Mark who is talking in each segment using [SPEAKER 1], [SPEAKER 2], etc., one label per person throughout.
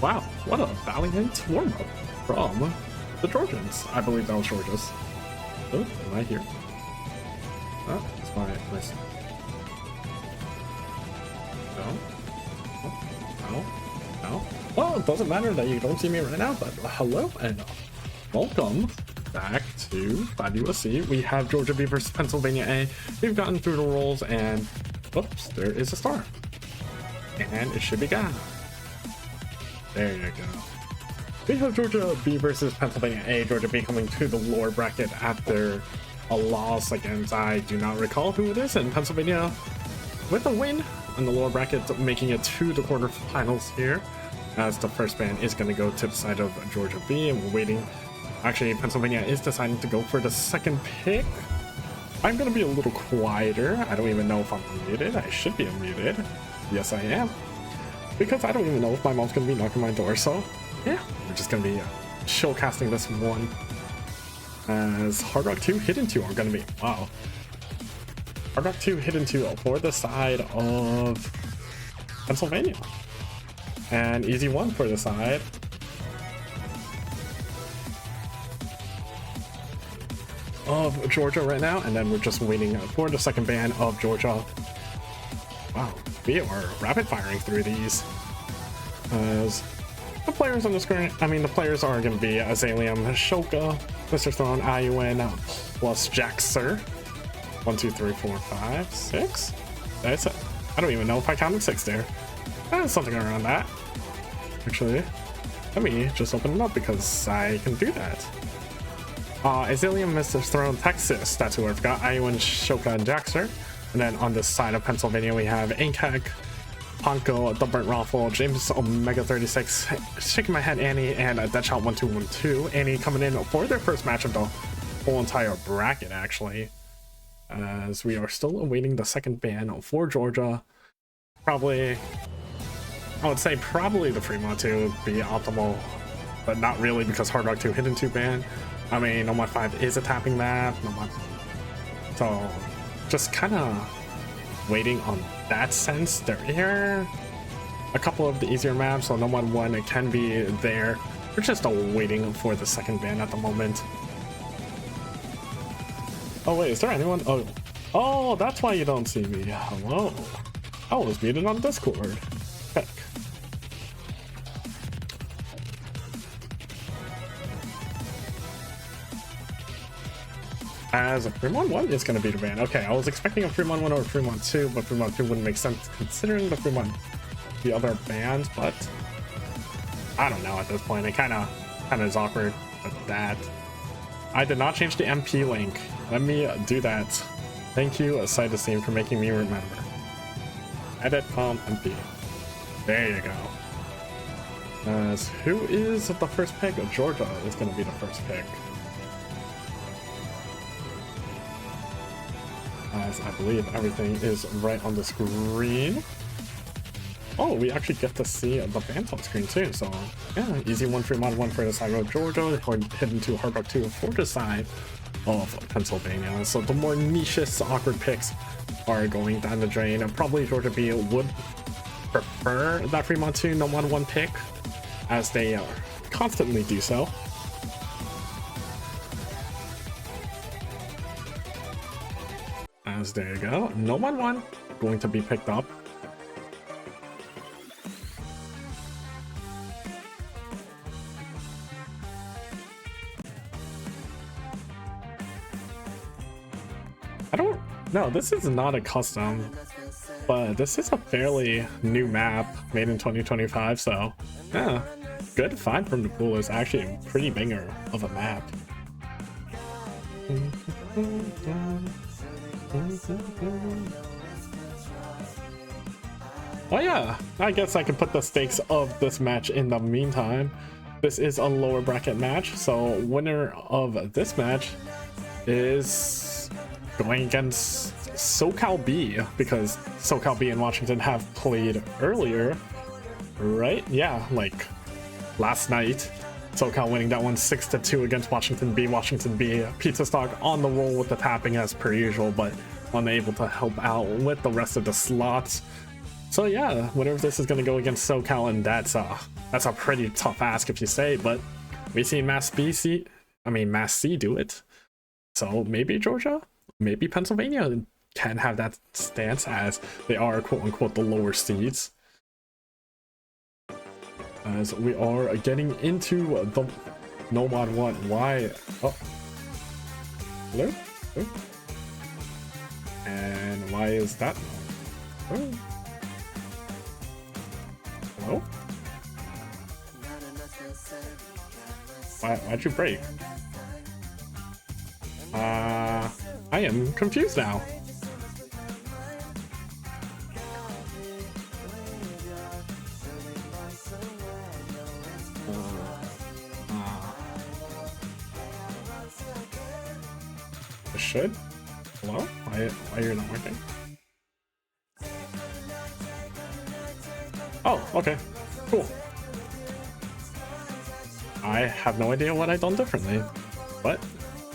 [SPEAKER 1] Wow, what a valiant warm-up from the Georgians. I believe that was Georgia's. Oh, am I here? Oh, it's my nice. No. No. No. Well, it doesn't matter that you don't see me right now, but hello and welcome back to 5USC. We have Georgia B versus Pennsylvania A. We've gotten through the rolls and oops, there is a star. And it should be gone. There you go. We have Georgia B versus Pennsylvania A. Georgia B coming to the lower bracket after a loss against, I do not recall who it is, and Pennsylvania with a win in the lower bracket, making it to the quarterfinals here, as the first ban is going to go to the side of Georgia B, and we're waiting. Actually, Pennsylvania is deciding to go for the second pick. I'm going to be a little quieter. I don't even know if I'm muted. I should be unmuted. Yes, I am. Because I don't even know if my mom's going to be knocking my door, so yeah, we're just going to be showcasting this one as Hard Rock 2 Hidden 2 are going to be, wow. Hard Rock 2 Hidden 2 for the side of Pennsylvania. And easy one for the side of Georgia right now, and then we're just waiting for the second ban of Georgia. Wow, we are rapid firing through these as the players on the screen. I mean, the players are going to be Azalium, Shoka, Mr. Throne, IUN, plus Jaxer. 1, 2, 3, 4, 5, 6. That's it. I don't even know if I counted 6 there. Something around that. Actually, let me just open it up because I can do that. Azalium, Mr. Throne, Texas. That's who I've got. IUN, Shoka, and Jaxer. And then on this side of Pennsylvania, we have Inkek, Ponko, The Burnt Raffle, James Omega 36, Shaking My Head Annie, and Deadshot 1212. Annie coming in for their first match of the whole entire bracket, actually. As we are still awaiting the second ban for Georgia. Probably, I would say probably the Fremont 2 would be optimal, but not really because Hard Rock 2 Hidden 2 ban. I mean, Nomad 5 is a tapping map, so just kind of waiting on that sense. There are a couple of the easier maps, so Nomad 1 it can be there. We're just waiting for the second ban at the moment. Oh wait, is there anyone? Oh, that's why you don't see me. Hello. I was muted on Discord. Heck. As a Fremont 1 is going to be the ban. Okay, I was expecting a Fremont 1 or a Fremont 2, but Fremont 2 wouldn't make sense considering the Fremont, the other bans, but I don't know at this point. It kind of is awkward with that. I did not change the MP link. Let me do that. Thank you, Cytosine, for making me remember. Edit MP. There you go. As who is the first pick? Georgia is going to be the first pick. As I believe everything is right on the screen. Oh, we actually get to see the bans on screen too. So yeah, easy one for Mod 1 for the side of Georgia, Hidden 2 Hard Rock 2 for the side of Pennsylvania. So the more niche, awkward picks are going down the drain. And probably Georgia B would prefer that Fremont 2 Nomad 1 pick, as they constantly do so. As there you go, Nomad 1 going to be picked up. No, this is not a custom, but this is a fairly new map made in 2025, so yeah, good find from the pool. Is actually a pretty banger of a map. Oh yeah, I guess I can put the stakes of this match in the meantime. This is a lower bracket match, so winner of this match is going against SoCal B, because SoCal B and Washington have played earlier, right? Yeah, like last night. SoCal winning that one 6-2 against Washington B. Washington B, Pizza Stock on the roll with the tapping as per usual, but unable to help out with the rest of the slots. So yeah, whatever this is gonna go against SoCal, and that's a pretty tough ask if you say, but we see Mass C do it. So maybe Georgia, maybe Pennsylvania can have that stance, as they are quote unquote the lower seeds. As we are getting into the No Mod 1. Why? Oh. Hello? Oh. And why is that? Oh. Hello? Why'd you break? I am confused now. It should? Hello? Why you're not working? Oh, okay. Cool. I have no idea what I've done differently, but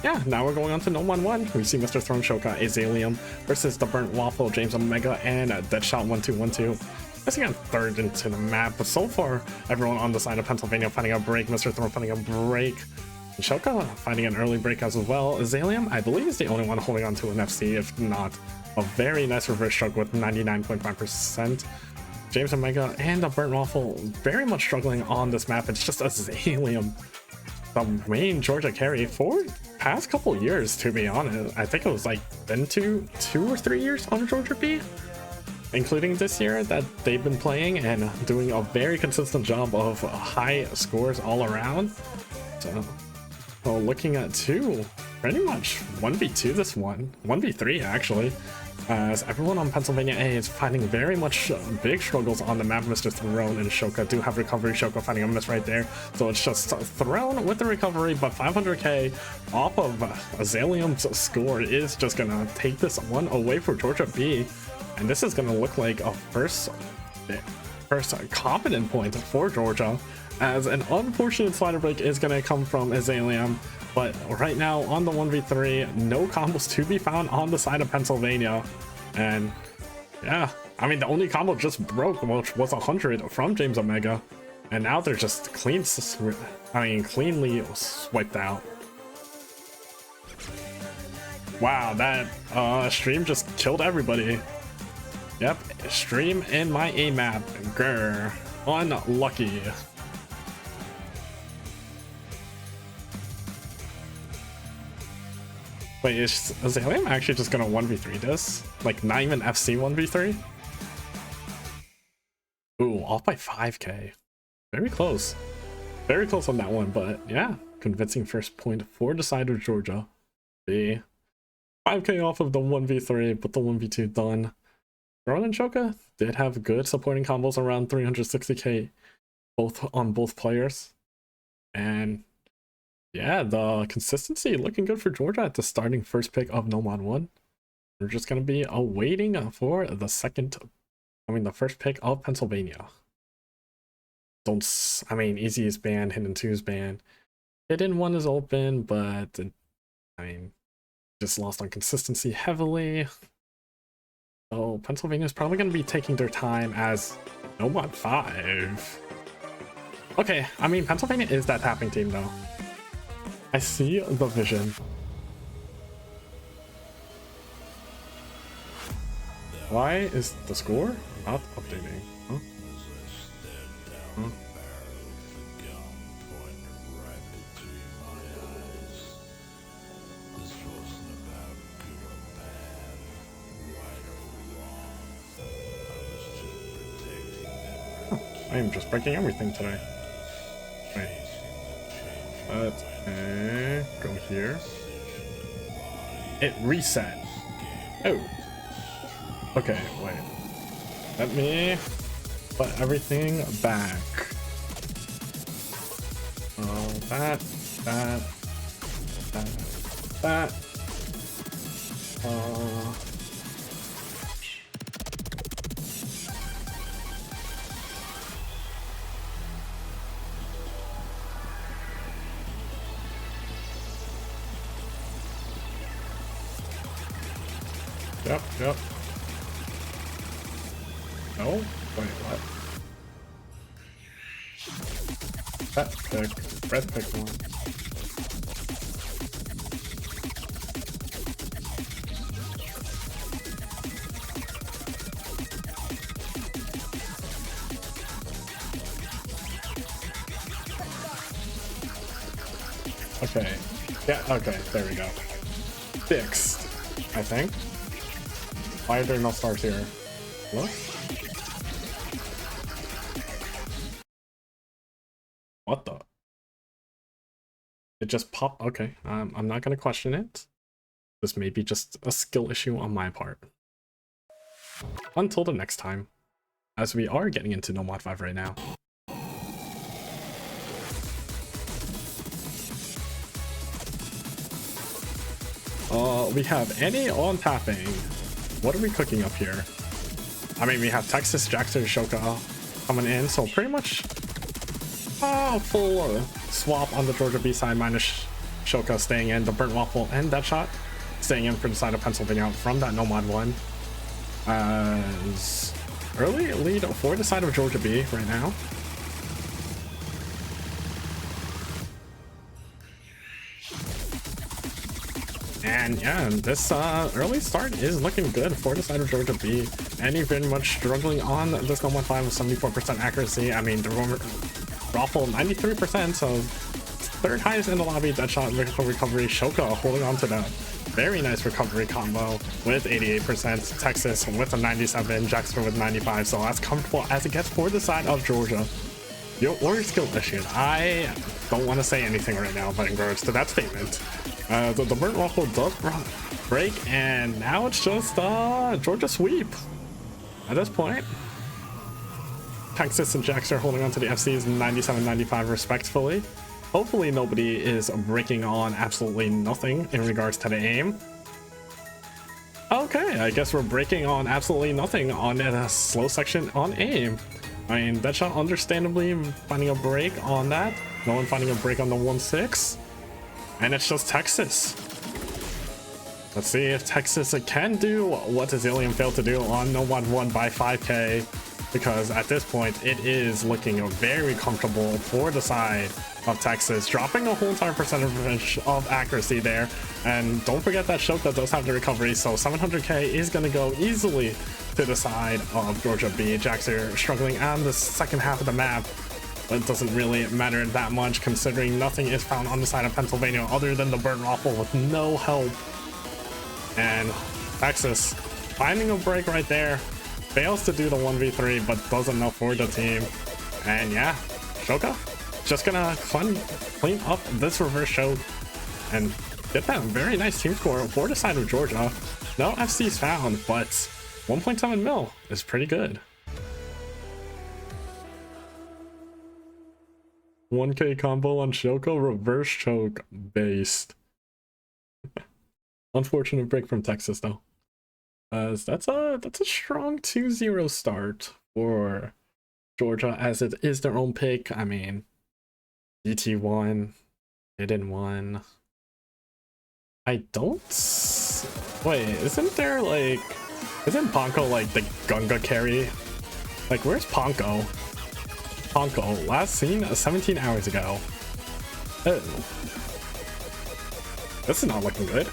[SPEAKER 1] yeah, now we're going on to No Mod 1. We see Mr. Throne Shoka, Azalium versus the Burnt Waffle, James Omega, and Deadshot1212. Missing on third into the map, but so far, everyone on the side of Pennsylvania finding a break, Mr. Throne finding a break, and Shoka finding an early break as well. Azalium, I believe, is the only one holding on to an FC, if not a very nice reverse stroke with 99.5%. James Omega and the Burnt Waffle very much struggling on this map. It's just Azalium, the main Georgia carry for past couple years, to be honest. I think it was like been two or 3 years on Georgia B, including this year, that they've been playing and doing a very consistent job of high scores all around. So looking at pretty much 1v2 this one, 1v3 actually, as everyone on Pennsylvania A is finding very much big struggles on the map. Mr. Throne and Shoka do have recovery. Shoka finding a miss right there, so it's just Throne with the recovery, but 500k off of Azalium's score is just gonna take this one away for Georgia B, and this is gonna look like a first competent point for Georgia, as an unfortunate slider break is gonna come from Azalium. But right now on the 1v3, no combos to be found on the side of Pennsylvania. And yeah, I mean, the only combo just broke, which was 100 from James Omega. And now they're just cleanly swiped out. Wow, that stream just killed everybody. Yep, stream in my A map. Grr, unlucky. Wait, is Azalium actually just gonna 1v3 this? Like, not even FC 1v3? Ooh, off by 5k. Very close. Very close on that one, but yeah. Convincing first point for the side of Georgia. The 5k off of the 1v3, but the 1v2 done. Throne and Shoka did have good supporting combos around 360k on both players. And yeah, the consistency looking good for Georgia at the starting first pick of No Mod 1. We're just going to be awaiting for the first pick of Pennsylvania. Easy is banned, Hidden 2 is banned. Hidden 1 is open, but just lost on consistency heavily. So Pennsylvania is probably going to be taking their time as No Mod 5. Okay, Pennsylvania is that tapping team though. I see the vision. Why is the score not updating? Huh? Huh? Huh. I am just breaking everything today. Wait. Let's go here. It reset. Oh. Okay, wait. Let me put everything back. That. Yep. No? Wait, what? That pick. Red pick one. Okay. Yeah, okay, there we go. Fixed, I think. Why are there no stars here? What? What the? It just popped. Okay, I'm not gonna question it. This may be just a skill issue on my part. Until the next time, as we are getting into No Mod 5 right now. We have Annie on tapping. What are we cooking up here? I mean, we have Texas, Jackson, Shoka coming in, so pretty much full swap on the Georgia B side, minus Shoka staying in, the Burnt Waffle and Deadshot staying in for the side of Pennsylvania from that No Mod 1. As early lead for the side of Georgia B right now. And yeah, this early start is looking good for the side of Georgia B. Annie very much struggling on this No Mod 5 with 74% accuracy. I mean, the Raffle 93%, so third highest in the lobby. Deadshot recovery. Shoka holding on to that very nice recovery combo with 88%. Texas with a 97, Jackson with 95, so as comfortable as it gets for the side of Georgia. Your warrior skill issue. I don't want to say anything right now, but in regards to that statement, the Burnt Waffle does break, and now it's just Georgia sweep at this point. Texas and Jax are holding on to the FCs 97-95 respectfully. Hopefully nobody is breaking on absolutely nothing in regards to the aim. Okay, I guess we're breaking on absolutely nothing on a slow section on aim. I mean, Deadshot understandably finding a break on that. No one finding a break on the 1-6. And it's just Texas. Let's see if Texas can do what Zillion failed to do on No Mod 1 by 5k. Because at this point, it is looking very comfortable for the side of Texas, dropping a whole entire percentage of accuracy there. And don't forget that Shoka does have the recovery, so 700k is going to go easily to the side of Georgia B. Jax are struggling on the second half of the map, but it doesn't really matter that much considering nothing is found on the side of Pennsylvania other than the Burnt Waffle with no help. And Texas finding a break right there. Fails to do the 1v3, but does enough for the team. And yeah, Shoka just gonna clean up this reverse choke and get that very nice team score for the side of Georgia. No FCs found, but 1.7 mil is pretty good. 1k combo on Shoka, reverse choke based. Unfortunate break from Texas though. That's a strong 2-0 start for Georgia, as it is their own pick. I mean, DT1, Hidden 1. I don't... Wait, isn't there like... Isn't Ponko like the Gunga carry? Like, where's Ponko? Ponko, last seen 17 hours ago. Oh. This is not looking good.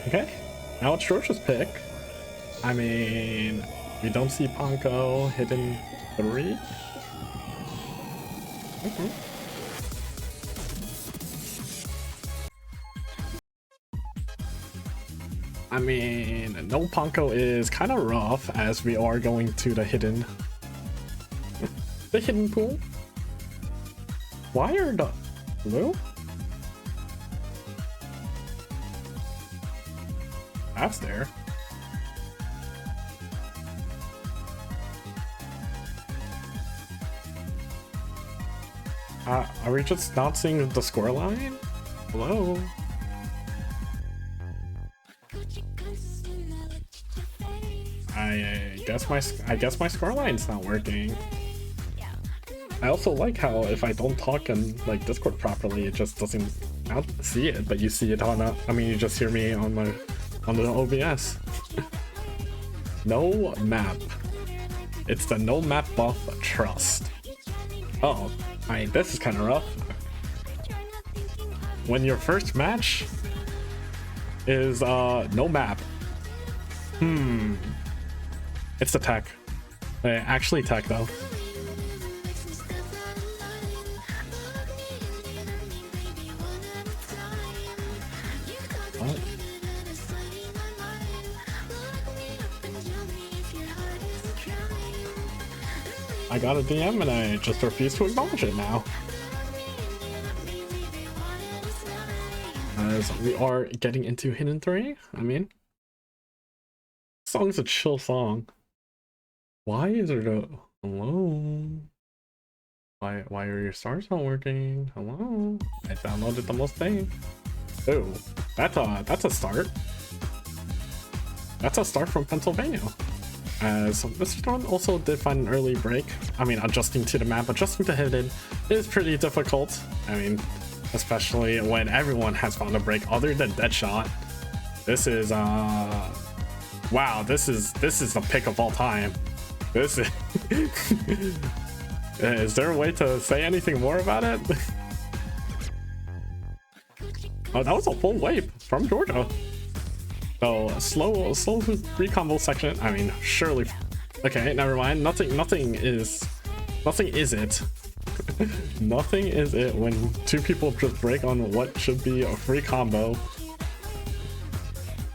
[SPEAKER 1] Okay, now it's Georgia's pick. I mean, we don't see Ponko Hidden 3. Okay. I mean, no Ponko is kind of rough, as we are going to the hidden pool. Why are the blue? That's there. Are we just not seeing the scoreline? Hello? I guess my scoreline's not working. I also like how if I don't talk in like Discord properly, it just doesn't. I don't see it, but you see it on. I mean, you just hear me on the OBS. No map. It's the no map buff trust. Oh, I mean, this is kind of rough. When your first match is no map. It's the tech. Actually tech though. What? I got a DM and I just refuse to acknowledge it now. As we are getting into Hidden 3, I mean, song's a chill song. Why is it a hello? Why are your stars not working? Hello? I downloaded the most thing. Oh, that's a start. That's a start from Pennsylvania. As Mr. Dawn also did find an early break. I mean, adjusting to the map, adjusting to Hidden is pretty difficult. I mean, especially when everyone has found a break other than Deadshot. This is wow, this is the pick of all time. This is is there a way to say anything more about it? Oh, that was a full wave from Georgia. So slow free combo section. I mean, surely. Okay, never mind. Nothing is it. Nothing is it when two people just break on what should be a free combo.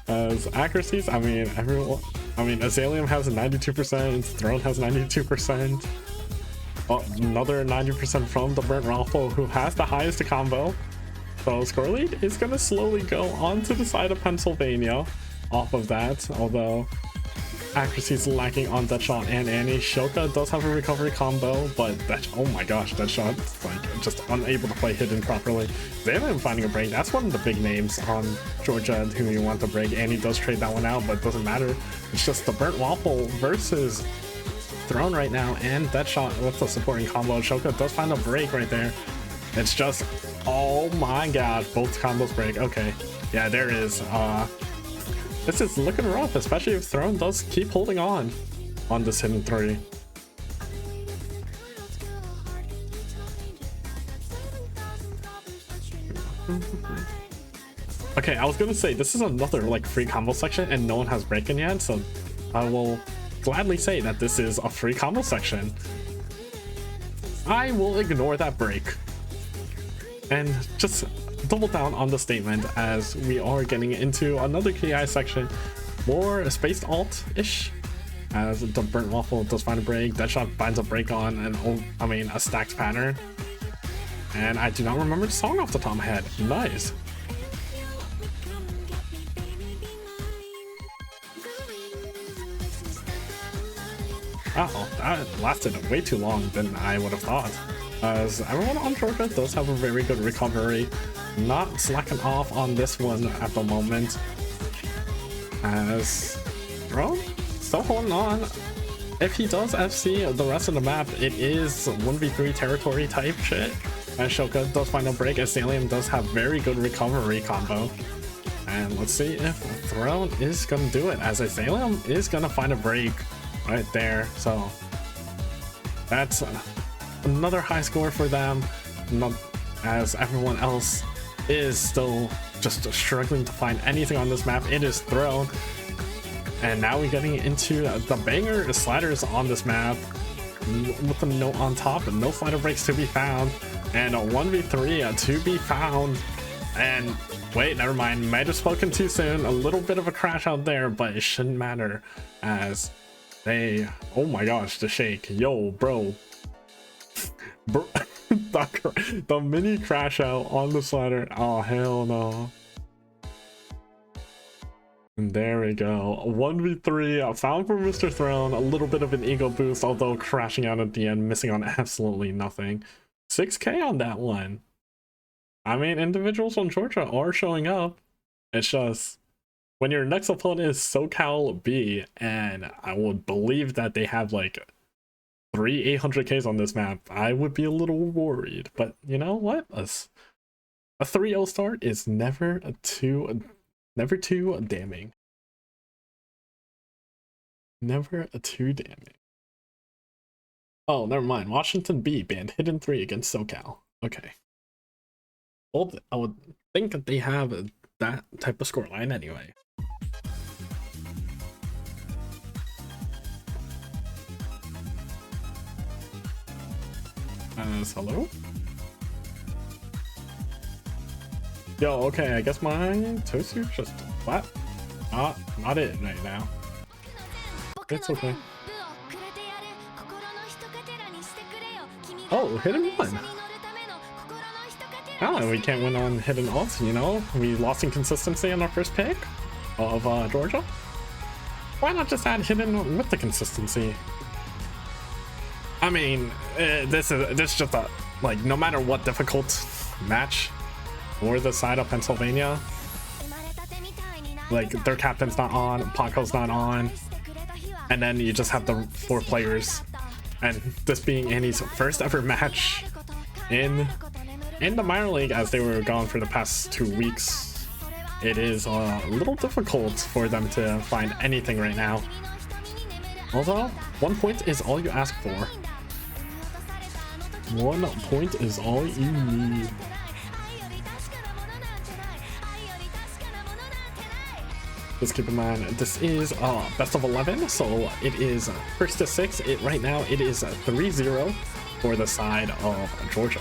[SPEAKER 1] As accuracies, I mean, Azaleum has a 92%, Throne has 92%. Another 90% from the Burnt Raffle, who has the highest combo. So score lead is going to slowly go onto the side of Pennsylvania off of that, although accuracy is lacking on Deadshot and Annie. Shoka does have a recovery combo, but that, oh my gosh, Deadshot's like just unable to play Hidden properly. Zaylan finding a break, that's one of the big names on Georgia who you want to break. Annie does trade that one out, but it doesn't matter. It's just the Burnt Waffle versus Throne right now, and Deadshot with the supporting combo. Shoka does find a break right there. It's just, oh my god, both combos break. Okay, yeah, there is. This is looking rough, especially if Throne does keep holding on this Hidden 3. Okay, I was gonna say this is another like free combo section and no one has breaking yet, so I will gladly say that this is a free combo section. I will ignore that break and just double down on the statement as we are getting into another KI section, more spaced alt-ish, as the Burnt Waffle does find a break, Deadshot finds a break on a stacked pattern, and I do not remember the song off the top of my head. Nice. Wow, that lasted way too long than I would have thought. As everyone on Georgia does have a very good recovery, not slacking off on this one at the moment. As Throne still holding on. If he does FC the rest of the map, it is 1v3 territory type shit. And Shoka does find a break, as Azaleum does have very good recovery combo. And let's see if Throne is gonna do it, as Azaleum is gonna find a break right there. So that's another high score for them, as everyone else is still just struggling to find anything on this map. It is Throne, and now we're getting into the banger sliders on this map with the note on top, and no slider breaks to be found, and a 1v3 to be found. And wait, never mind, might have spoken too soon. A little bit of a crash out there, but it shouldn't matter, as they, oh my gosh, the shake, yo bro. Bro, the mini crash out on the slider. Oh hell no. And there we go, 1v3 found for Mr. Throne. A little bit of an ego boost, although crashing out at the end, missing on absolutely nothing. 6K on that one. I mean, individuals from Georgia are showing up. It's just when your next opponent is SoCal B, and I would believe that they have like 3 800Ks on this map, I would be a little worried. But you know what? A 3-0 start is never too damning. Never too damning. Oh, never mind. Washington B banned Hidden 3 against SoCal. Okay. Well, I would think that they have that type of scoreline anyway. Hello? Yo, okay, I guess my Tosu's just flat. Not it right now. It's okay. Oh, hidden one. Oh, we can't win on hidden alts, you know? We lost in consistency on our first pick of Georgia. Why not just add hidden with the consistency? I mean, this is just a, like, no matter what difficult match or the side of Pennsylvania, like, their captain's not on, Paco's not on, and then you just have the 4 players, and this being Annie's first ever match in the minor league, as they were gone for the past 2 weeks, it is a little difficult for them to find anything right now. Although 1 point is all you ask for. 1 point is all you need. Just keep in mind, this is best of 11, so it is first to 6. Right now it is 3-0 for the side of Georgia.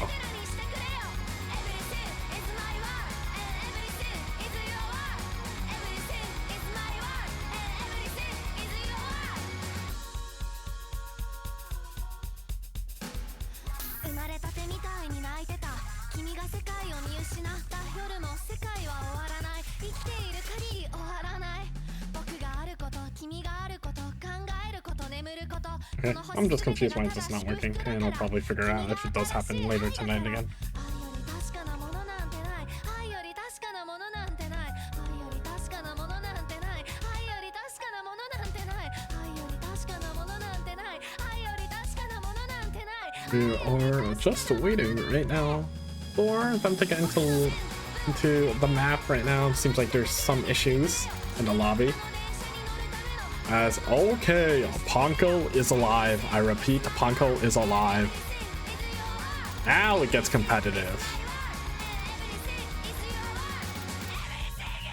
[SPEAKER 1] Okay, I'm just confused why it's just not working, and I'll probably figure out if it does happen later tonight again. We are just waiting right now for them to get into the map right now. Seems like there's some issues in the lobby. As okay, Ponko is alive. I repeat, Ponko is alive. Now it gets competitive.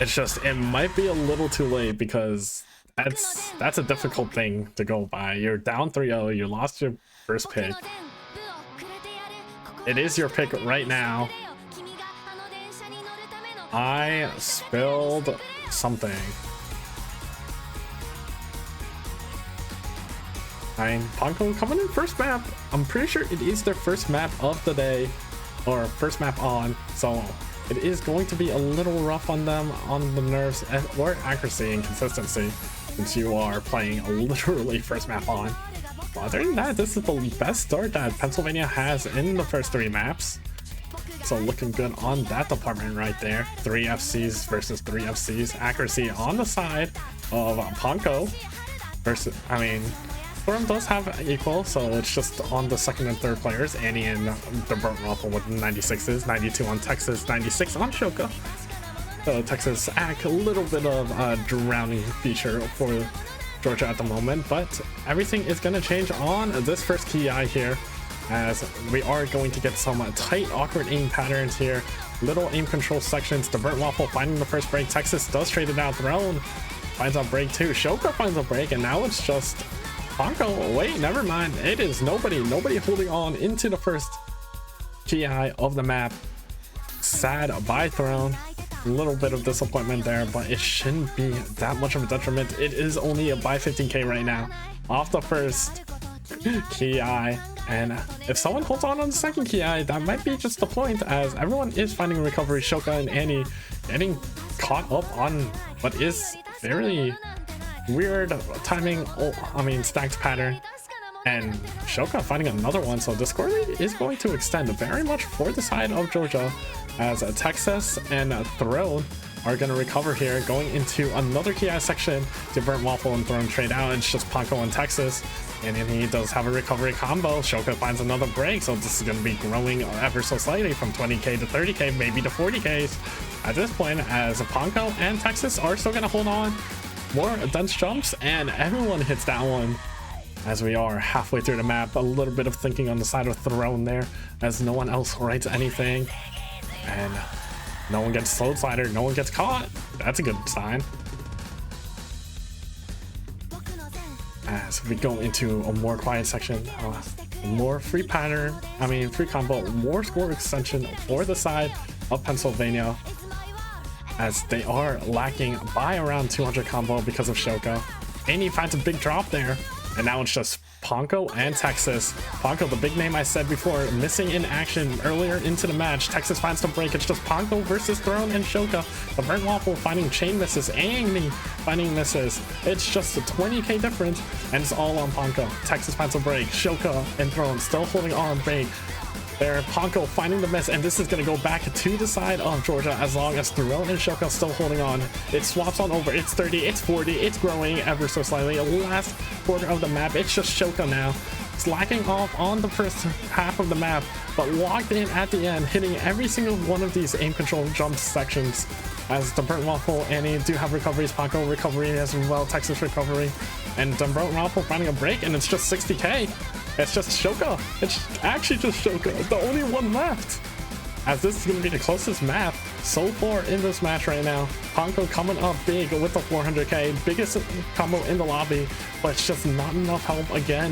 [SPEAKER 1] It's just, it might be a little too late because that's a difficult thing to go by. You're down 3-0, you lost your first pick. It is your pick right now. I spilled something. Ponko coming in first map. I'm pretty sure it is their first map of the day, or first map on, so it is going to be a little rough on them on the nerves or accuracy and consistency, since you are playing a literally first map on. But other than that, this is the best start that Pennsylvania has in the first 3 maps. So looking good on that department right there. 3 FCs versus 3 FCs. Accuracy on the side of Ponko versus, I mean, Storm does have equal, so it's just on the second and third players. Annie and the Burnt Waffle with 96s, 92 on Texas, 96 on Shoka. So Texas act a little bit of a drowning feature for Georgia at the moment, but everything is going to change on this first key eye here, as we are going to get some tight, awkward aim patterns here. Little aim control sections. The Burnt Waffle finding the first break. Texas does trade it out. Throne finds a break too. Shoka finds a break, and now it's just Ponko. Wait, never mind. It is nobody holding on into the first key eye of the map. Sad by Throne. A little bit of disappointment there, but it shouldn't be that much of a detriment. It is only a by 15k right now off the first key eye, and if someone holds on the second key eye, that might be just the point, as everyone is finding recovery. Shoka and Annie getting caught up on what is very weird timing, I mean stacked pattern, And Shoka finding another one, so the score lead is going to extend very much for the side of Georgia, as Texas and Throne are going to recover here, going into another key section. The Burnt Waffle and Throne trade out. It's just Ponko and Texas, and then he does have a recovery combo. Shoka finds another break, so this is going to be growing ever so slightly from 20k to 30k, maybe to 40ks at this point, as Ponko and Texas are still going to hold on. More dense jumps, and everyone hits that one. As we are halfway through the map, a little bit of thinking on the side of Throne there, as no one else writes anything, and no one gets slowed slider, no one gets caught. That's a good sign. As we go into a more quiet section, more free pattern, free combo, more score extension for the side of Pennsylvania, as they are lacking by around 200 combo because of Shoka. And he finds a big drop there. And now it's just Ponko and Texas. Ponko, the big name I said before, missing in action earlier into the match. Texas finds the break. It's just Ponko versus Throne and Shoka. The Burnt Waffle finding chain misses. Amy finding misses. It's just a 20k difference, and it's all on Ponko. Texas finds a break. Shoka and Throne still holding on break. There, Ponko finding the miss, and this is going to go back to the side of Georgia as long as Throne and Shoka still holding on. It swaps on over. It's 30, it's 40, it's growing ever so slightly. Last quarter of the map, it's just Shoka now. Slacking off on the first half of the map, but locked in at the end, hitting every single one of these aim control jump sections. As the Burnt Waffle and he do have recoveries, Ponko recovery as well, Texas recovery, and the Burnt Waffle finding a break, and it's just 60k. It's just Shoka. It's actually just Shoka, the only one left. As this is going to be the closest map so far in this match right now. Ponko coming up big with the 400k, biggest combo in the lobby, but it's just not enough help again.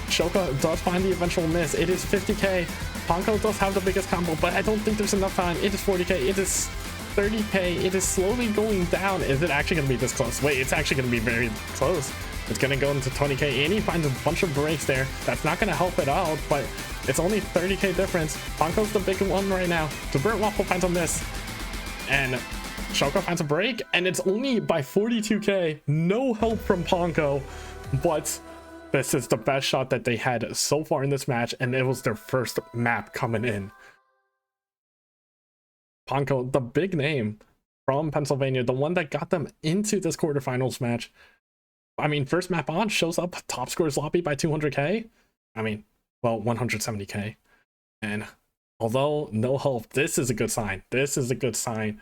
[SPEAKER 1] Shoka does find the eventual miss. It is 50k. Ponko does have the biggest combo, but I don't think there's enough time. It is 40k. It is 30k. It is slowly going down. Is it actually going to be this close? Wait, it's actually going to be very close. It's going to go into 20k, and he finds a bunch of breaks there. That's not going to help it out, but it's only 30k difference. Ponko's the big one right now. The Burnt Waffle finds a miss, and Shoka finds a break, and it's only by 42k. No help from Ponko, but this is the best shot that they had so far in this match, and it was their first map coming in. Ponko, the big name from Pennsylvania, the one that got them into this quarterfinals match. First map on, shows up top scores lobby by 200k. Well, 170k. And although no help, this is a good sign. This is a good sign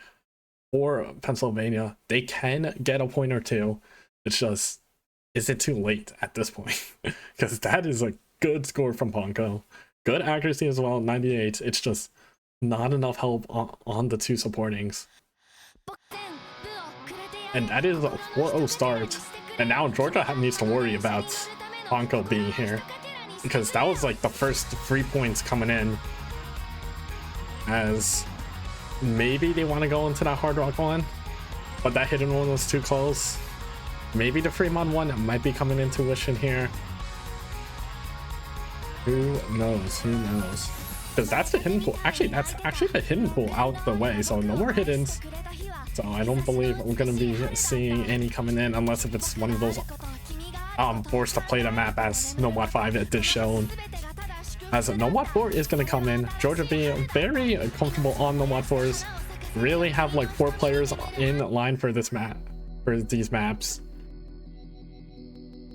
[SPEAKER 1] for Pennsylvania. They can get a point or two. It's just, is it too late at this point? Because that is a good score from Ponko. Good accuracy as well, 98. It's just not enough help on the two supportings. And that is a 4-0 start. And now Georgia needs to worry about Ponko being here, because that was like the first 3 points coming in, as maybe they want to go into that Hard Rock one, but that hidden one was too close. Maybe the Fremont one might be coming into Tuition here. Who knows? Who knows? Because that's the hidden pool. Actually, that's actually the hidden pool out the way, so no more hiddens. So I don't believe we're going to be seeing any coming in, unless if it's one of those forced to play the map as No Mod 5 did shown. As No Mod 4 is going to come in, Georgia being very comfortable on No Mod 4s, really have like 4 players in line for this map, for these maps.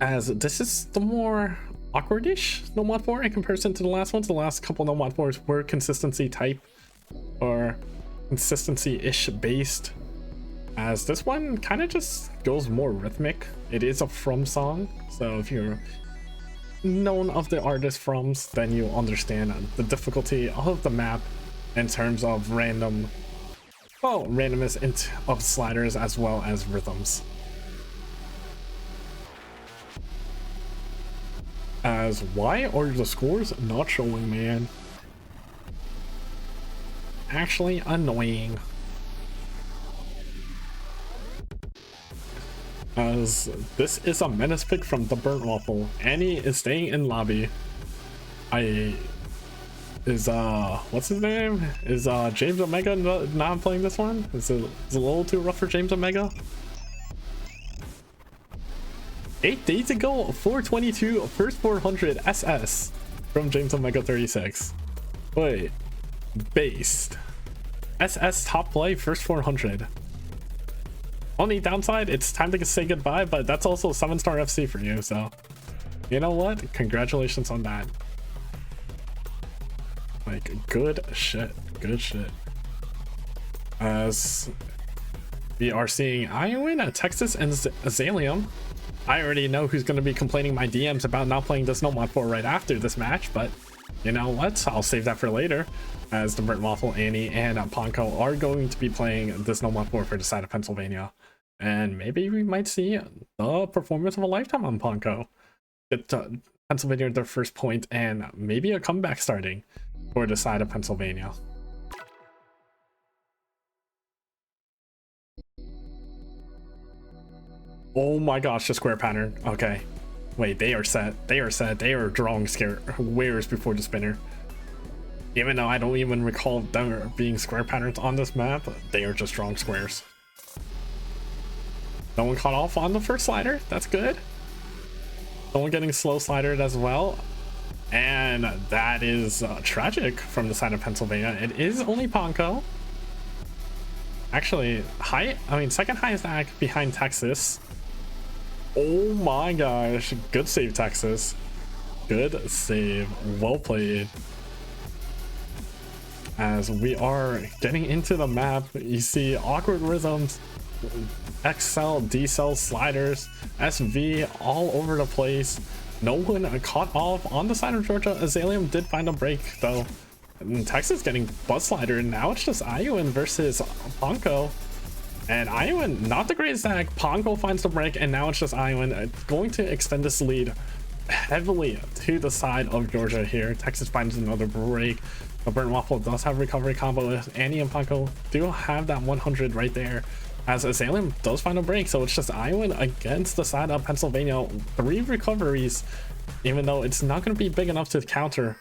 [SPEAKER 1] As this is the more awkward-ish No Mod 4 in comparison to the last ones. The last couple No Mod 4s were consistency type or consistency-ish based, as this one kind of just goes more rhythmic. It is a From song, so if you're known of the artist Froms, then you understand the difficulty of the map in terms of randomness of sliders as well as rhythms. As why are the scores not showing, man? Actually annoying. As this is a menace pick from the Burnt Waffle. Annie is staying in lobby. What's his name? Is James Omega not playing this one? Is it a little too rough for James Omega? 8 days ago, 422 first 400 SS from James Omega 36. Wait, based SS top play first 400. Only downside, it's time to say goodbye, but that's also 7-star FC for you, so you know what? Congratulations on that. Like, good shit. Good shit. As we are seeing Iowa, Texas, and Azalium. I already know who's going to be complaining my DMs about not playing this No Mod 4 right after this match, but you know what? I'll save that for later, as the Burnt Waffle, Annie, and Ponko are going to be playing this No Mod 4 for the side of Pennsylvania. And maybe we might see the performance of a lifetime on Ponko. Get Pennsylvania their first point and maybe a comeback starting for the side of Pennsylvania. Oh my gosh, the square pattern. Okay. Wait, they are set. They are set. They are drawing squares before the spinner. Even though I don't even recall them being square patterns on this map, they are just drawing squares. No one caught off on the first slider. That's good. No one getting slow slidered as well. And that is tragic from the side of Pennsylvania. It is only Ponko. Actually, second highest act behind Texas. Oh my gosh, good save, Texas. Good save, well played. As we are getting into the map, you see awkward rhythms, XL, D-cell sliders, SV all over the place. No one caught off on the side of Georgia. Azalium did find a break though. And Texas getting buzz slider. Now it's just Iowan versus Ponko. And Iowan, not the greatest act. Ponko finds the break, and now it's just Iowan going to extend this lead heavily to the side of Georgia here. Texas finds another break. The Burnt Waffle does have recovery combo. Annie and Ponko do have that 100 right there, as Azalium does find a break. So it's just Iowan against the side of Pennsylvania. 3 recoveries, even though it's not going to be big enough to counter.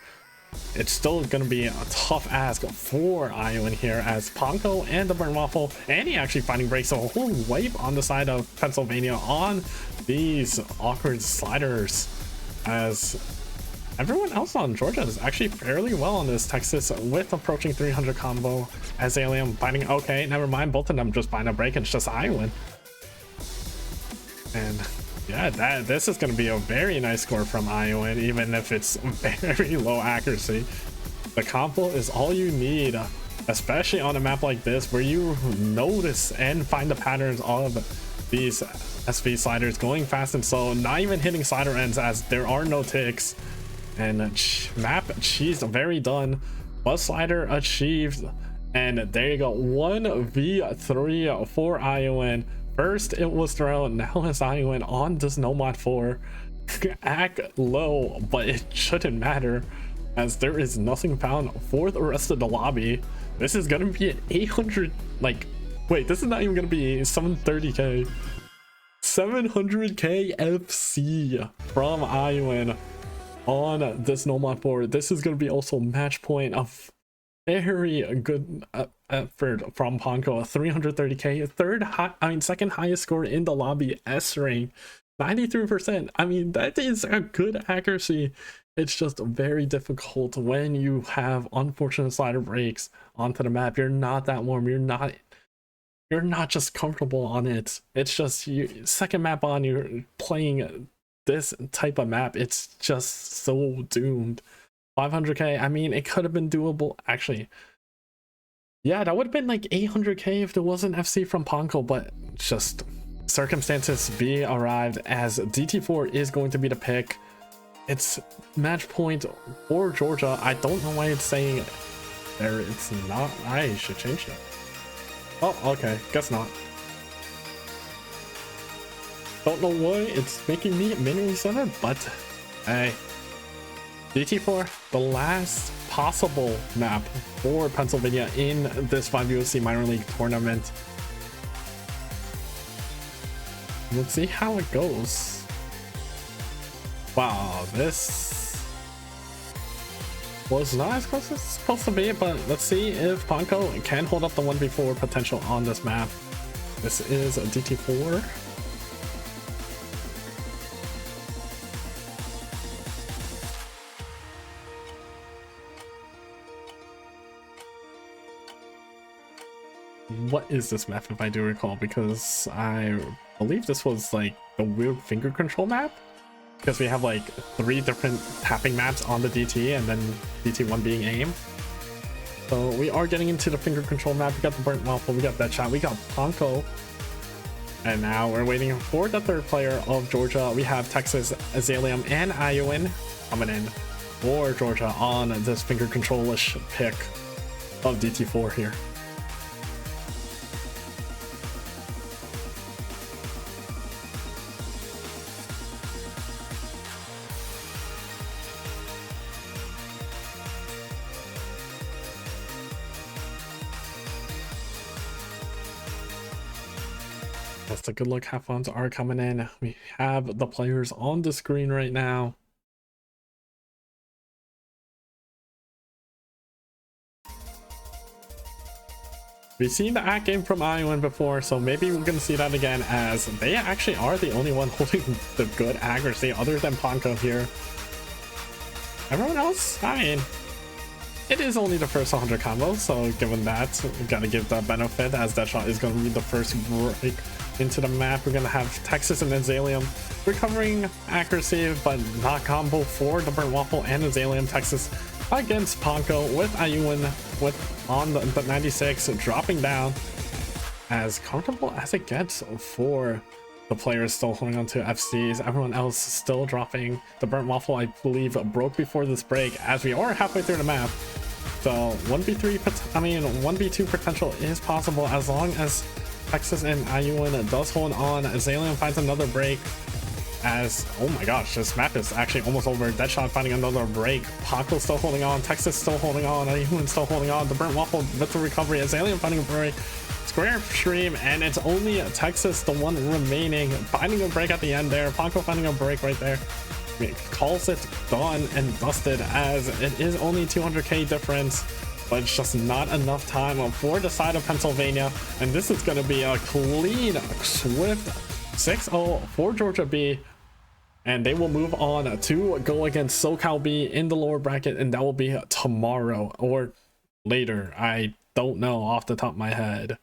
[SPEAKER 1] It's still going to be a tough ask for Iowan here, as Ponko and the Burnt Waffle, Annie actually finding breaks. So a whole wave on the side of Pennsylvania on these awkward sliders, as everyone else on Georgia is actually fairly well on this. Texas with approaching 300 combo. Azalium finding, okay, never mind, both of them just find a break, and it's just Iowan. And yeah, this is going to be a very nice score from Iowa, even if it's very low accuracy. The combo is all you need, especially on a map like this where you notice and find the patterns of these SV sliders going fast and slow, not even hitting slider ends as there are no ticks. And map cheese very done. Buzz slider achieved, and there you go, 1v3 for Iowan. First it was thrown, now it's Iowan on this No Mod 4. Act low, but it shouldn't matter, as there is nothing found for the rest of the lobby. This is gonna be an 800, like, wait, this is not even gonna be 730k. 700k FC from Iowan on this No Mod 4. This is gonna be also match point of very good effort from Ponko. 330k, second highest score in the lobby, S rank, 93%. I mean, that is a good accuracy. It's just very difficult when you have unfortunate slider breaks onto the map. You're not that warm. You're not just comfortable on it. It's just you, second map on, you're playing this type of map. It's just so doomed. 500k, I mean, it could have been doable. Actually, yeah, that would have been like 800k if there wasn't FC from Ponko, but just circumstances be arrived, as DT4 is going to be the pick. It's match point for Georgia. I don't know why it's saying it there. It's not. I should change that. Oh, okay, guess not. Don't know why it's making me manually set it, but hey. DT4, the last possible map for Pennsylvania in this 5USC minor league tournament. Let's see how it goes. Wow, this was not as close as it's supposed to be, but let's see if Ponko can hold up the 1v4 potential on this map. This is a DT4. what is this map, if I do recall, because I believe this was like the weird finger control map, because we have like 3 different tapping maps on the DT and then DT1 being aim. So we are getting into the finger control map. We got the burnt waffle, we got that shot, we got Ponko, and now we're waiting for the 3rd player of Georgia. We have Texas, Azaleum, and Iowan coming in for Georgia on this finger control-ish pick of DT4 here. That's a good look. Half funds are coming in. We have the players on the screen right now. We've seen the act game from Iowan before, so maybe we're going to see that again, as they actually are the only one holding the good accuracy other than Ponko here. Everyone else, I mean, it is only the first 100 combos, so given that, we got to give the benefit, as that shot is going to be the first break into the map. We're going to have Texas and Azaleum recovering accuracy, but not combo for the burnt waffle and Azaleum. Texas against Ponko with Iowan on the 96, dropping down as comfortable as it gets for the players still holding on to FCs. Everyone else still dropping. The burnt waffle, I believe, broke before this break, as we are halfway through the map. So 1v3, I mean 1v2 potential is possible as long as Texas and Iowan does hold on. Azaleum finds another break, as, oh my gosh, this map is actually almost over. Deadshot finding another break. Ponko still holding on. Texas still holding on. Iowan still holding on. The burnt waffle with the recovery. Azaleum finding a break. Square stream, and it's only Texas, the one remaining, finding a break at the end there. Ponko finding a break right there. It calls it done and dusted, as it is only 200k difference, but it's just not enough time for the side of Pennsylvania. And this is going to be a clean, swift 6-0 for Georgia B. And they will move on to go against SoCal B in the lower bracket, and that will be tomorrow or later. I don't know off the top of my head.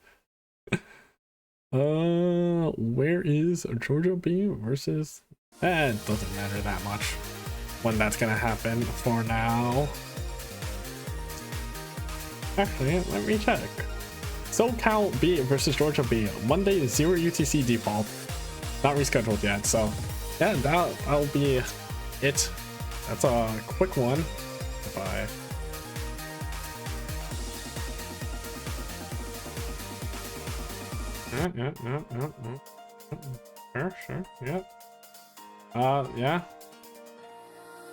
[SPEAKER 1] Where is Georgia B versus? It doesn't matter that much when that's gonna happen for now. Actually, let me check. SoCal B versus Georgia B, Monday 0 UTC default, not rescheduled yet. So yeah, that'll be it. That's a quick one. If I Sure, yeah. Yeah.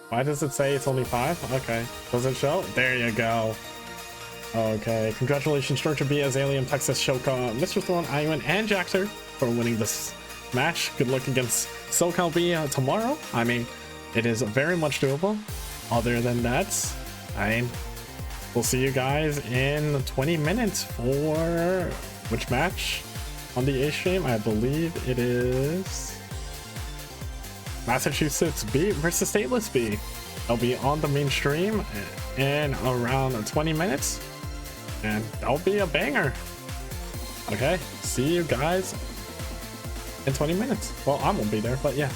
[SPEAKER 1] Why does it say it's only 5? Okay. Does it show? There you go. Okay. Congratulations, Georgia B, Azaleum, Texas, Shoka, Mr. Thorne, Iowan, and Jaxer for winning this match. Good luck against SoCal B tomorrow. I mean, it is very much doable. Other than that, I mean, we'll see you guys in 20 minutes for which match? On the A stream, I believe it is Massachusetts B versus Stateless B. They'll be on the main stream in around 20 minutes, and that'll be a banger. Okay, see you guys in 20 minutes. Well, I won't be there, but yeah.